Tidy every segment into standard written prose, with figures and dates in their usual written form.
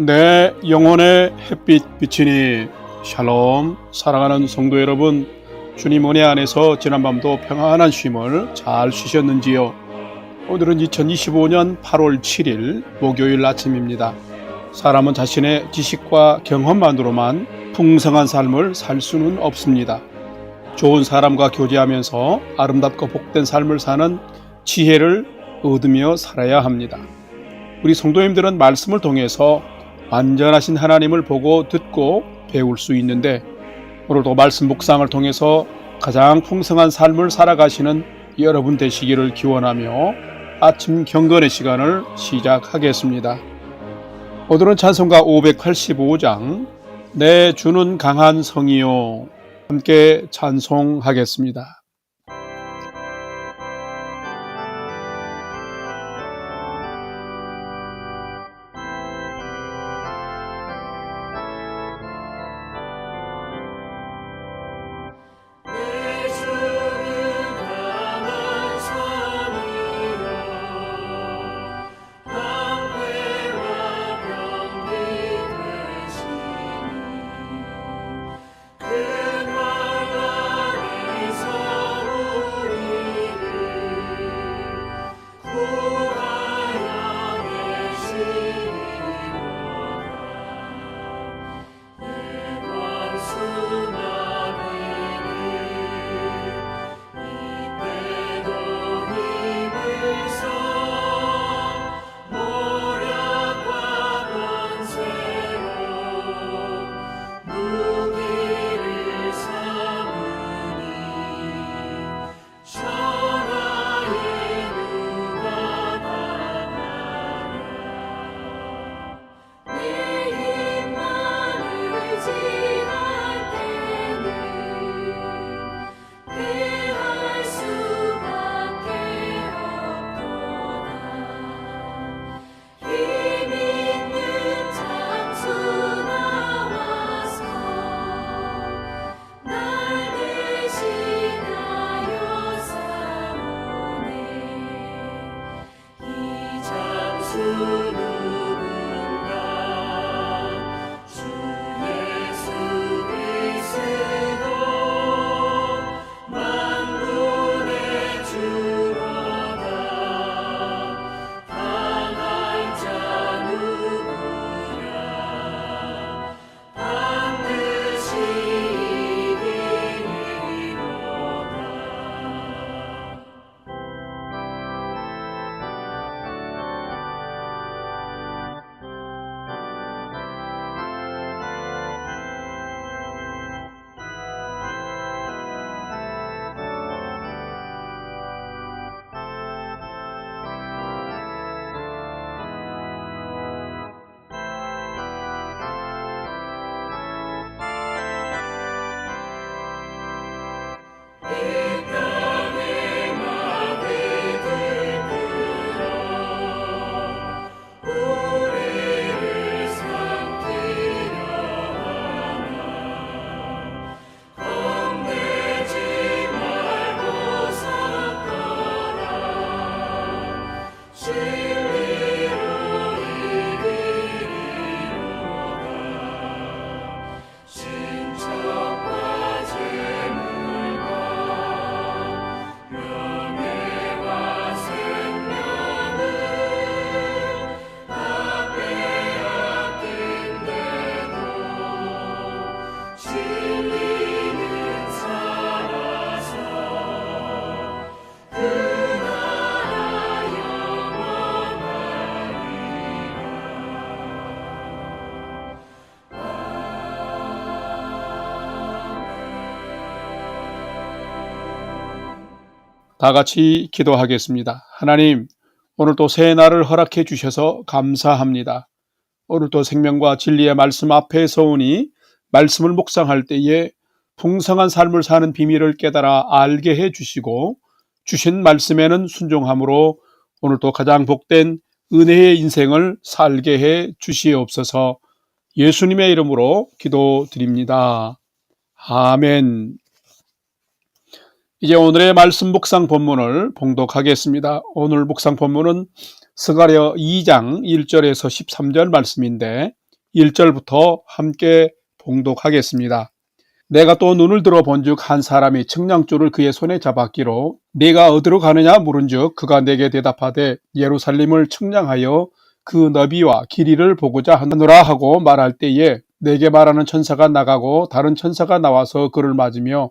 내 영혼의 햇빛 비치니 샬롬. 사랑하는 성도 여러분, 주님 은혜 안에서 지난밤도 평안한 쉼을 잘 쉬셨는지요? 오늘은 2025년 8월 7일 목요일 아침입니다. 사람은 자신의 지식과 경험만으로만 풍성한 삶을 살 수는 없습니다. 좋은 사람과 교제하면서 아름답고 복된 삶을 사는 지혜를 얻으며 살아야 합니다. 우리 성도님들은 말씀을 통해서 완전하신 하나님을 보고 듣고 배울 수 있는데, 오늘도 말씀 묵상을 통해서 가장 풍성한 삶을 살아가시는 여러분 되시기를 기원하며 아침 경건의 시간을 시작하겠습니다. 오늘은 찬송가 585장 내 주는 강한 성이요, 함께 찬송하겠습니다. 다 같이 기도하겠습니다. 하나님, 오늘도 새 날을 허락해 주셔서 감사합니다. 오늘도 생명과 진리의 말씀 앞에 서오니 말씀을 묵상할 때에 풍성한 삶을 사는 비밀을 깨달아 알게 해 주시고, 주신 말씀에는 순종함으로 오늘도 가장 복된 은혜의 인생을 살게 해 주시옵소서. 예수님의 이름으로 기도드립니다. 아멘. 이제 오늘의 말씀 묵상 본문을 봉독하겠습니다. 오늘 묵상 본문은 스가랴 2장 1절에서 13절 말씀인데, 1절부터 함께 봉독하겠습니다. 내가 또 눈을 들어 본즉 한 사람이 측량줄을 그의 손에 잡았기로 네가 어디로 가느냐 물은즉 그가 내게 대답하되 예루살렘을 측량하여 그 너비와 길이를 보고자 하노라 하고 말할 때에 내게 말하는 천사가 나가고 다른 천사가 나와서 그를 맞으며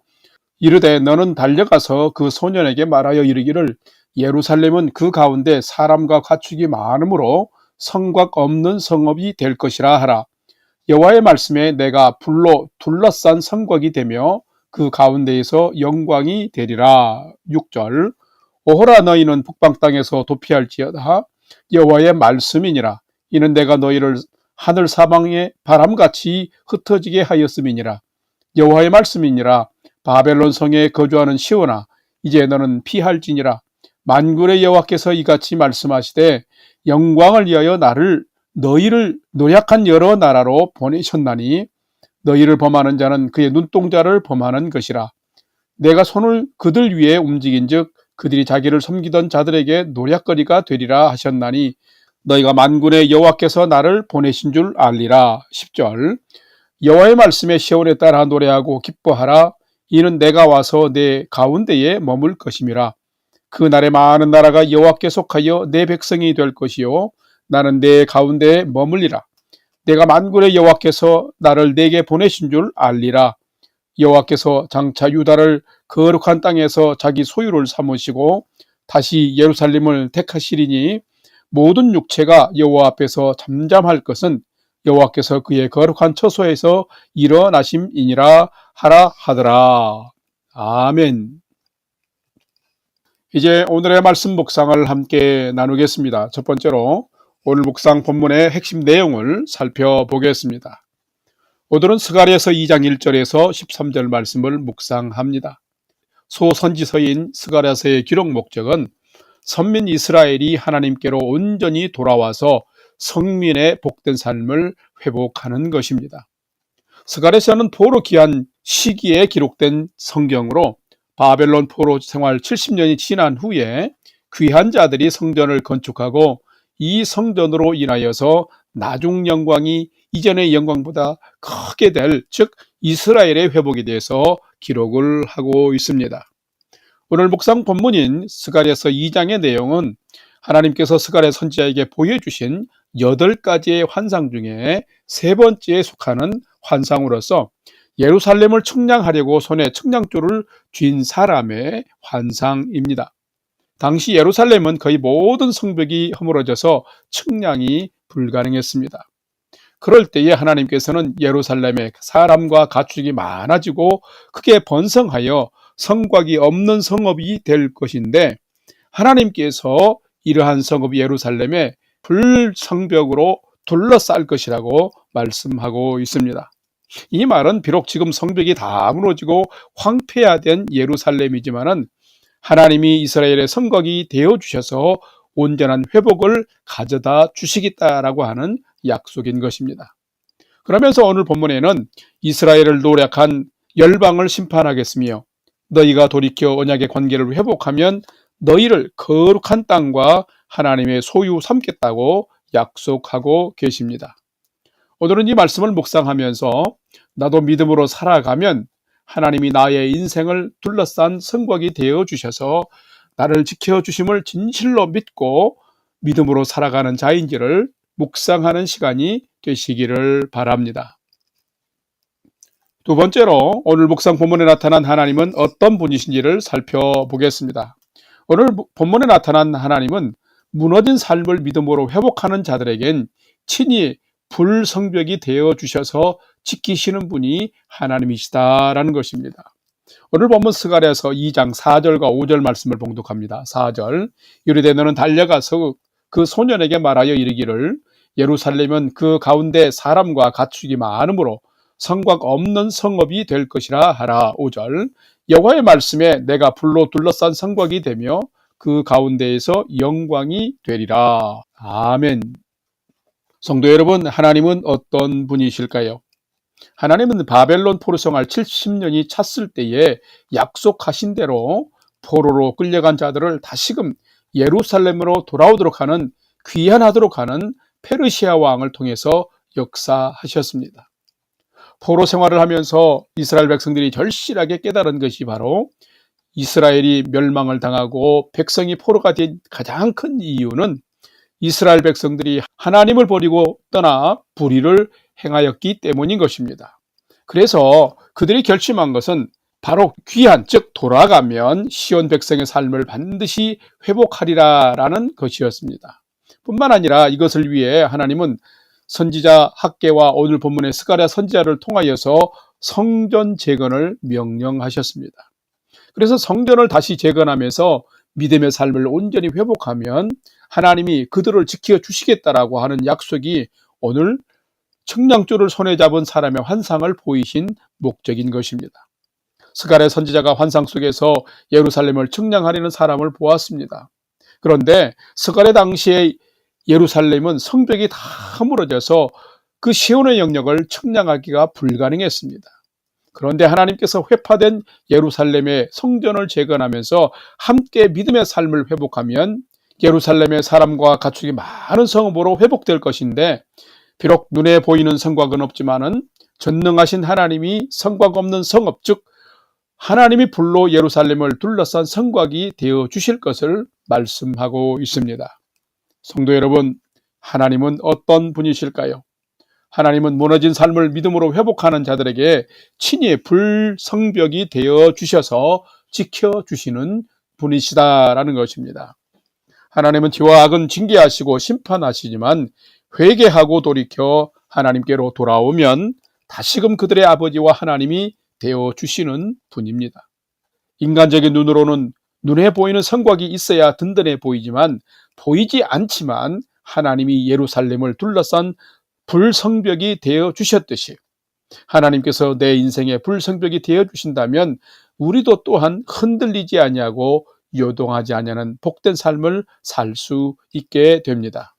이르되 너는 달려가서 그 소년에게 말하여 이르기를 예루살렘은 그 가운데 사람과 가축이 많으므로 성곽 없는 성읍이 될 것이라 하라. 여호와의 말씀에 내가 불로 둘러싼 성곽이 되며 그 가운데에서 영광이 되리라. 6절 오호라 너희는 북방 땅에서 도피할지어다. 여호와의 말씀이니라. 이는 내가 너희를 하늘 사방에 바람같이 흩어지게 하였음이니라. 여호와의 말씀이니라. 바벨론 성에 거주하는 시온아 이제 너는 피할지니라. 만군의 여호와께서 이같이 말씀하시되 영광을 위하여 너희를 노약한 여러 나라로 보내셨나니 너희를 범하는 자는 그의 눈동자를 범하는 것이라. 내가 손을 그들 위에 움직인즉 그들이 자기를 섬기던 자들에게 노략거리가 되리라 하셨나니 너희가 만군의 여호와께서 나를 보내신 줄 알리라. 10절 여호와의 말씀에 시온에 따라 노래하고 기뻐하라. 이는 내가 와서 내 가운데에 머물 것임이라. 그 날에 많은 나라가 여호와께 속하여 내 백성이 될 것이요 나는 내 가운데에 머물리라. 내가 만군의 여호와께서 나를 내게 보내신 줄 알리라. 여호와께서 장차 유다를 거룩한 땅에서 자기 소유를 삼으시고 다시 예루살렘을 택하시리니 모든 육체가 여호와 앞에서 잠잠할 것은 여호와께서 그의 거룩한 처소에서 일어나심이니라 하라 하더라. 아멘. 이제 오늘의 말씀 묵상을 함께 나누겠습니다. 첫 번째로 오늘 묵상 본문의 핵심 내용을 살펴보겠습니다. 오늘은 스가랴서 2장 1절에서 13절 말씀을 묵상합니다. 소선지서인 스가랴서의 기록 목적은 선민 이스라엘이 하나님께로 온전히 돌아와서 성민의 복된 삶을 회복하는 것입니다. 스가랴서는 포로 귀한 시기에 기록된 성경으로 바벨론 포로 생활 70년이 지난 후에 귀한 자들이 성전을 건축하고 이 성전으로 인하여서 나중 영광이 이전의 영광보다 크게 될, 즉 이스라엘의 회복에 대해서 기록을 하고 있습니다. 오늘 묵상 본문인 스가랴서 2장의 내용은 하나님께서 스가랴 선지자에게 보여주신 8가지의 환상 중에 세 번째에 속하는 환상으로서 예루살렘을 측량하려고 손에 측량줄을 쥔 사람의 환상입니다. 당시 예루살렘은 거의 모든 성벽이 허물어져서 측량이 불가능했습니다. 그럴 때에 하나님께서는 예루살렘에 사람과 가축이 많아지고 크게 번성하여 성곽이 없는 성읍이 될 것인데 하나님께서 이러한 성읍 예루살렘에 불성벽으로 둘러쌀 것이라고 말씀하고 있습니다. 이 말은 비록 지금 성벽이 다 무너지고 황폐화된 예루살렘이지만은 하나님이 이스라엘의 성곽이 되어주셔서 온전한 회복을 가져다 주시겠다라고 하는 약속인 것입니다. 그러면서 오늘 본문에는 이스라엘을 노략한 열방을 심판하겠으며 너희가 돌이켜 언약의 관계를 회복하면 너희를 거룩한 땅과 하나님의 소유 삼겠다고 약속하고 계십니다. 오늘은 이 말씀을 묵상하면서 나도 믿음으로 살아가면 하나님이 나의 인생을 둘러싼 성곽이 되어주셔서 나를 지켜주심을 진실로 믿고 믿음으로 살아가는 자인지를 묵상하는 시간이 되시기를 바랍니다. 두 번째로 오늘 묵상 본문에 나타난 하나님은 어떤 분이신지를 살펴보겠습니다. 오늘 본문에 나타난 하나님은 무너진 삶을 믿음으로 회복하는 자들에겐 친히 불성벽이 되어주셔서 지키시는 분이 하나님이시다라는 것입니다. 오늘 본문 스가랴서 2장 4절과 5절 말씀을 봉독합니다. 4절 이르되 너는 달려가서 그 소년에게 말하여 이르기를 예루살렘은 그 가운데 사람과 가축이 많으므로 성곽 없는 성읍이 될 것이라 하라. 5절 여호와의 말씀에 내가 불로 둘러싼 성곽이 되며 그 가운데에서 영광이 되리라. 아멘. 성도 여러분, 하나님은 어떤 분이실까요? 하나님은 바벨론 포로 생활 70년이 찼을 때에 약속하신 대로 포로로 끌려간 자들을 다시금 예루살렘으로 돌아오도록 하는 귀환하도록 하는 페르시아 왕을 통해서 역사하셨습니다. 포로 생활을 하면서 이스라엘 백성들이 절실하게 깨달은 것이 바로 이스라엘이 멸망을 당하고 백성이 포로가 된 가장 큰 이유는 이스라엘 백성들이 하나님을 버리고 떠나 불의를 행하였기 때문인 것입니다. 그래서 그들이 결심한 것은 바로 귀한, 즉 돌아가면 시온 백성의 삶을 반드시 회복하리라라는 것이었습니다. 뿐만 아니라 이것을 위해 하나님은 선지자 학개와 오늘 본문의 스가랴 선지자를 통하여서 성전 재건을 명령하셨습니다. 그래서 성전을 다시 재건하면서 믿음의 삶을 온전히 회복하면 하나님이 그들을 지켜주시겠다라고 하는 약속이 오늘 측량줄을 손에 잡은 사람의 환상을 보이신 목적인 것입니다. 스가랴 선지자가 환상 속에서 예루살렘을 측량하려는 사람을 보았습니다. 그런데 스가랴 당시에 예루살렘은 성벽이 다 무너져서 그 시온의 영역을 측량하기가 불가능했습니다. 그런데 하나님께서 회파된 예루살렘의 성전을 재건하면서 함께 믿음의 삶을 회복하면 예루살렘의 사람과 가축이 많은 성읍으로 회복될 것인데, 비록 눈에 보이는 성곽은 없지만은 전능하신 하나님이 성곽 없는 성읍, 즉 하나님이 불로 예루살렘을 둘러싼 성곽이 되어 주실 것을 말씀하고 있습니다. 성도 여러분, 하나님은 어떤 분이실까요? 하나님은 무너진 삶을 믿음으로 회복하는 자들에게 친히 불성벽이 되어 주셔서 지켜주시는 분이시다라는 것입니다. 하나님은 죄와 악은 징계하시고 심판하시지만 회개하고 돌이켜 하나님께로 돌아오면 다시금 그들의 아버지와 하나님이 되어 주시는 분입니다. 인간적인 눈으로는 눈에 보이는 성곽이 있어야 든든해 보이지만, 보이지 않지만 하나님이 예루살렘을 둘러싼 불성벽이 되어 주셨듯이 하나님께서 내 인생의 불성벽이 되어 주신다면 우리도 또한 흔들리지 아니하고 요동하지 아니하는 복된 삶을 살 수 있게 됩니다.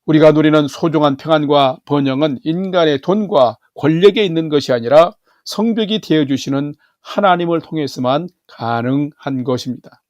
우리가 누리는 소중한 평안과 번영은 인간의 돈과 권력에 있는 것이 아니라 성벽이 되어 주시는 하나님을 통해서만 가능한 것입니다.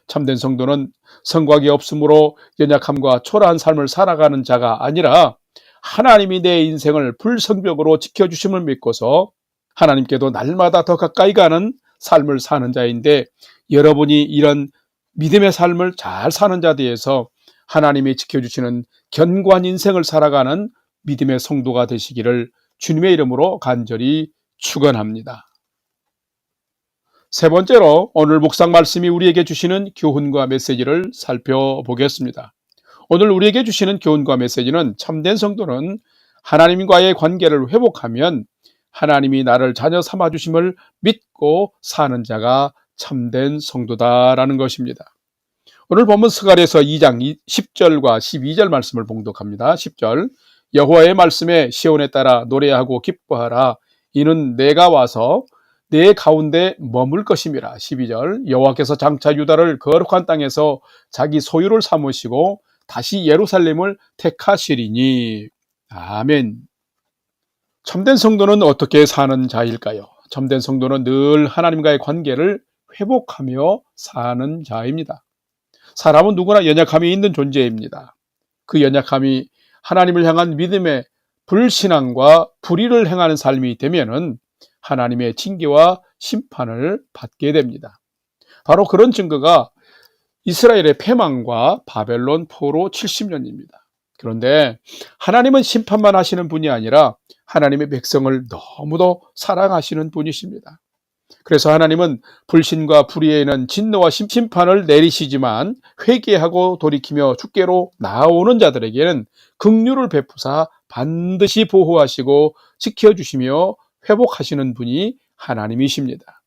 참된 성도는 성곽이 없으므로 연약함과 초라한 삶을 살아가는 자가 아니라 하나님이 내 인생을 불성벽으로 지켜주심을 믿고서 하나님께도 날마다 더 가까이 가는 삶을 사는 자인데, 여러분이 이런 믿음의 삶을 잘 사는 자들에서 하나님이 지켜주시는 견고한 인생을 살아가는 믿음의 성도가 되시기를 주님의 이름으로 간절히 축원합니다. 세 번째로 오늘 묵상 말씀이 우리에게 주시는 교훈과 메시지를 살펴보겠습니다. 오늘 우리에게 주시는 교훈과 메시지는 참된 성도는 하나님과의 관계를 회복하면 하나님이 나를 자녀 삼아주심을 믿고 사는 자가 참된 성도다라는 것입니다. 오늘 본문 스가랴서 2장 10절과 12절 말씀을 봉독합니다. 10절, 여호와의 말씀에 시온에 따라 노래하고 기뻐하라. 이는 내가 와서 내 가운데 머물 것임이라. 12절, 여호와께서 장차 유다를 거룩한 땅에서 자기 소유를 삼으시고 다시 예루살렘을 택하시리니. 아멘. 참된 성도는 어떻게 사는 자일까요? 참된 성도는 늘 하나님과의 관계를 회복하며 사는 자입니다. 사람은 누구나 연약함이 있는 존재입니다. 그 연약함이 하나님을 향한 믿음의 불신앙과 불의를 행하는 삶이 되면은 하나님의 징계와 심판을 받게 됩니다. 바로 그런 증거가 이스라엘의 패망과 바벨론 포로 70년입니다. 그런데 하나님은 심판만 하시는 분이 아니라 하나님의 백성을 너무도 사랑하시는 분이십니다. 그래서 하나님은 불신과 불의에는 진노와 심판을 내리시지만 회개하고 돌이키며 주께로 나오는 자들에게는 긍휼을 베푸사 반드시 보호하시고 지켜주시며 회복하시는 분이 하나님이십니다.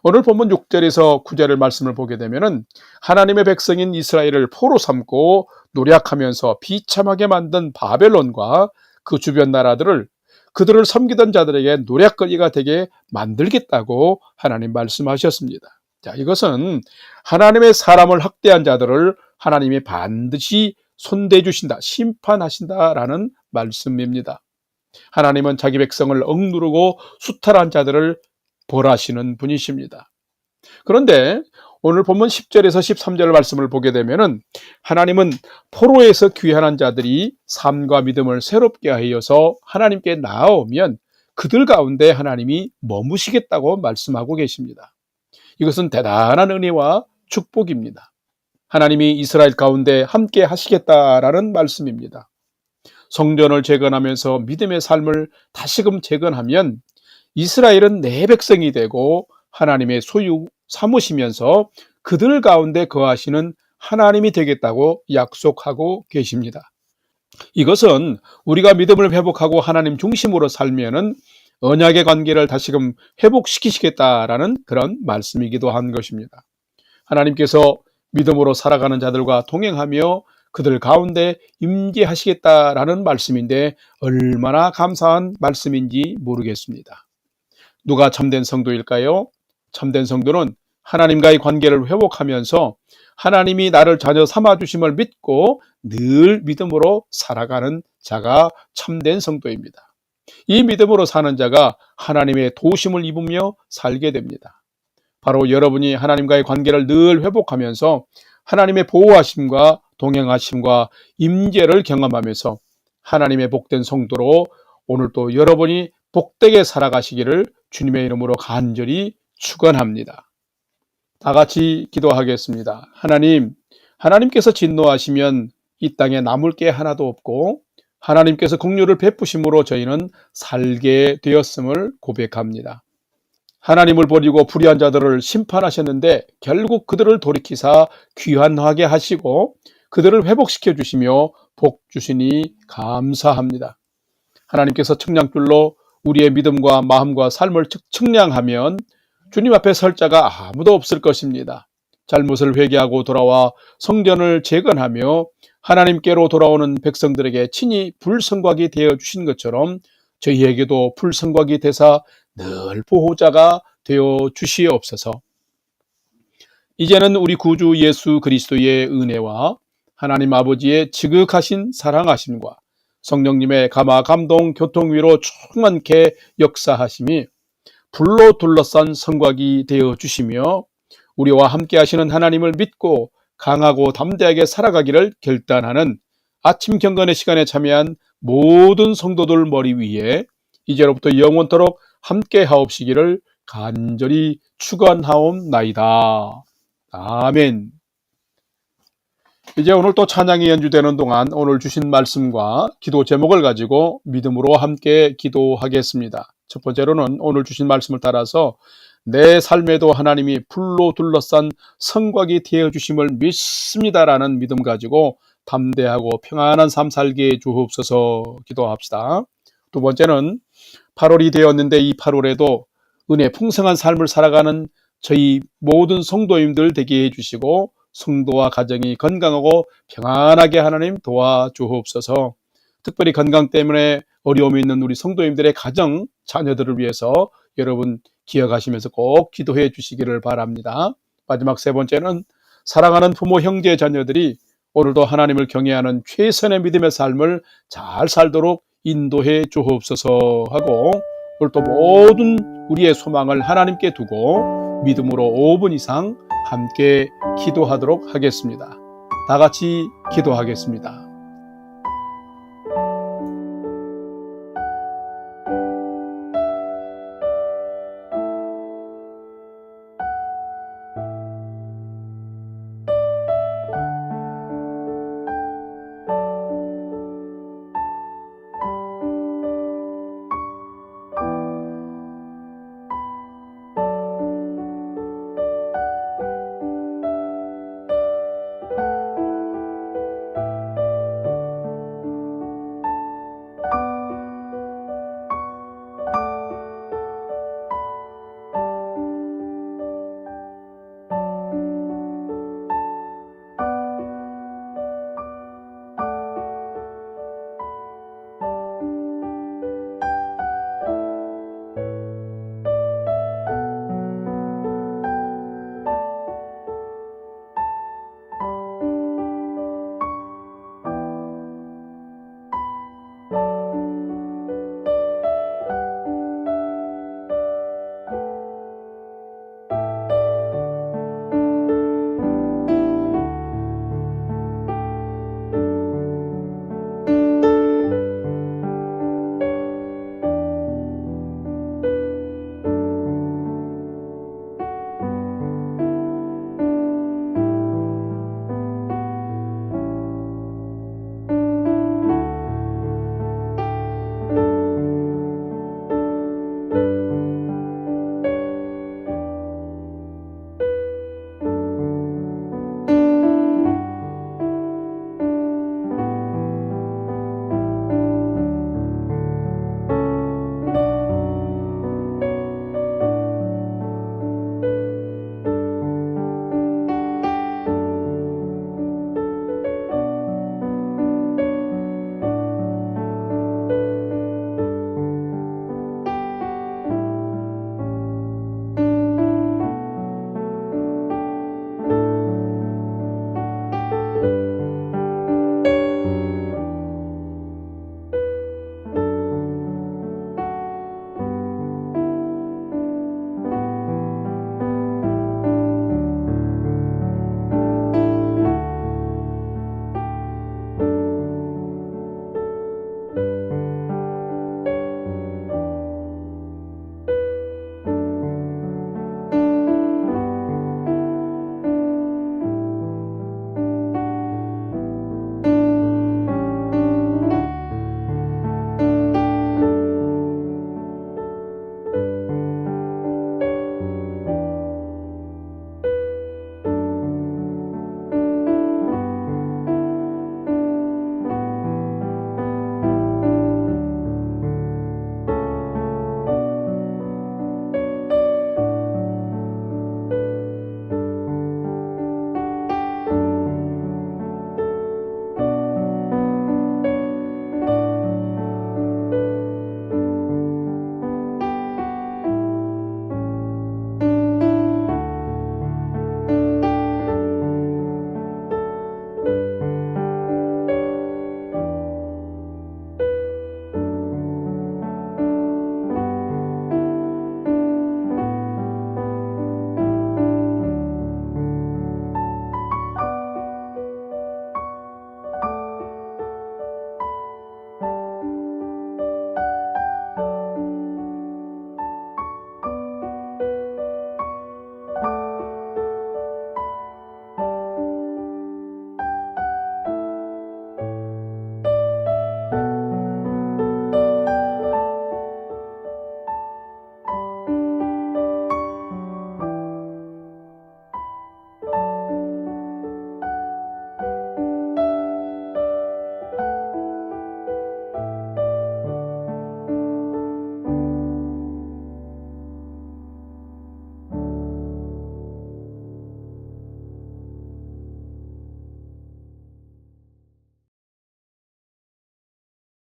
오늘 본문 6절에서 9절의 말씀을 보게 되면 하나님의 백성인 이스라엘을 포로 삼고 노략하면서 비참하게 만든 바벨론과 그 주변 나라들을 그들을 섬기던 자들에게 노략거리가 되게 만들겠다고 하나님 말씀하셨습니다. 자, 이것은 하나님의 사람을 학대한 자들을 하나님이 반드시 손대 주신다, 심판하신다라는 말씀입니다. 하나님은 자기 백성을 억누르고 수탈한 자들을 벌하시는 분이십니다. 그런데 오늘 본문 10절에서 13절 말씀을 보게 되면은 하나님은 포로에서 귀환한 자들이 삶과 믿음을 새롭게 하여서 하나님께 나아오면 그들 가운데 하나님이 머무시겠다고 말씀하고 계십니다. 이것은 대단한 은혜와 축복입니다. 하나님이 이스라엘 가운데 함께 하시겠다라는 말씀입니다. 성전을 재건하면서 믿음의 삶을 다시금 재건하면 이스라엘은 내 백성이 되고 하나님의 소유 삼으시면서 그들 가운데 거하시는 하나님이 되겠다고 약속하고 계십니다. 이것은 우리가 믿음을 회복하고 하나님 중심으로 살면은 언약의 관계를 다시금 회복시키시겠다라는 그런 말씀이기도 한 것입니다. 하나님께서 믿음으로 살아가는 자들과 동행하며 그들 가운데 임재하시겠다라는 말씀인데 얼마나 감사한 말씀인지 모르겠습니다. 누가 참된 성도일까요? 참된 성도는 하나님과의 관계를 회복하면서 하나님이 나를 자녀 삼아주심을 믿고 늘 믿음으로 살아가는 자가 참된 성도입니다. 이 믿음으로 사는 자가 하나님의 도우심을 입으며 살게 됩니다. 바로 여러분이 하나님과의 관계를 늘 회복하면서 하나님의 보호하심과 동행하심과 임재를 경험하면서 하나님의 복된 성도로 오늘도 여러분이 복되게 살아가시기를 주님의 이름으로 간절히 축원합니다. 다 같이 기도하겠습니다. 하나님께서 진노하시면 이 땅에 남을 게 하나도 없고 하나님께서 긍휼을 베푸심으로 저희는 살게 되었음을 고백합니다. 하나님을 버리고 불의한 자들을 심판하셨는데 결국 그들을 돌이키사 귀환하게 하시고 그들을 회복시켜 주시며 복 주시니 감사합니다. 하나님께서 청량줄로 우리의 믿음과 마음과 삶을 측량하면 주님 앞에 설 자가 아무도 없을 것입니다. 잘못을 회개하고 돌아와 성전을 재건하며 하나님께로 돌아오는 백성들에게 친히 불성곽이 되어 주신 것처럼 저희에게도 불성곽이 되사 늘 보호자가 되어 주시옵소서. 이제는 우리 구주 예수 그리스도의 은혜와 하나님 아버지의 지극하신 사랑하심과 성령님의 감화 감동 교통위로 충만케 역사하심이 불로 둘러싼 성곽이 되어 주시며 우리와 함께 하시는 하나님을 믿고 강하고 담대하게 살아가기를 결단하는 아침 경건의 시간에 참여한 모든 성도들 머리 위에 이제로부터 영원토록 함께 하옵시기를 간절히 축원하옵나이다. 아멘. 이제 오늘 또 찬양이 연주되는 동안 오늘 주신 말씀과 기도 제목을 가지고 믿음으로 함께 기도하겠습니다. 첫 번째로는 오늘 주신 말씀을 따라서 내 삶에도 하나님이 불로 둘러싼 성곽이 되어주심을 믿습니다라는 믿음 가지고 담대하고 평안한 삶 살게 주옵소서 기도합시다. 두 번째는 8월이 되었는데 이 8월에도 은혜 풍성한 삶을 살아가는 저희 모든 성도님들 되게 해주시고 성도와 가정이 건강하고 평안하게 하나님 도와주옵소서. 특별히 건강 때문에 어려움이 있는 우리 성도님들의 가정, 자녀들을 위해서 여러분 기억하시면서 꼭 기도해 주시기를 바랍니다. 마지막 세 번째는 사랑하는 부모, 형제, 자녀들이 오늘도 하나님을 경외하는 최선의 믿음의 삶을 잘 살도록 인도해 주옵소서 하고 오늘 또 모든 우리의 소망을 하나님께 두고 믿음으로 5분 이상 함께 기도하도록 하겠습니다. 다 같이 기도하겠습니다.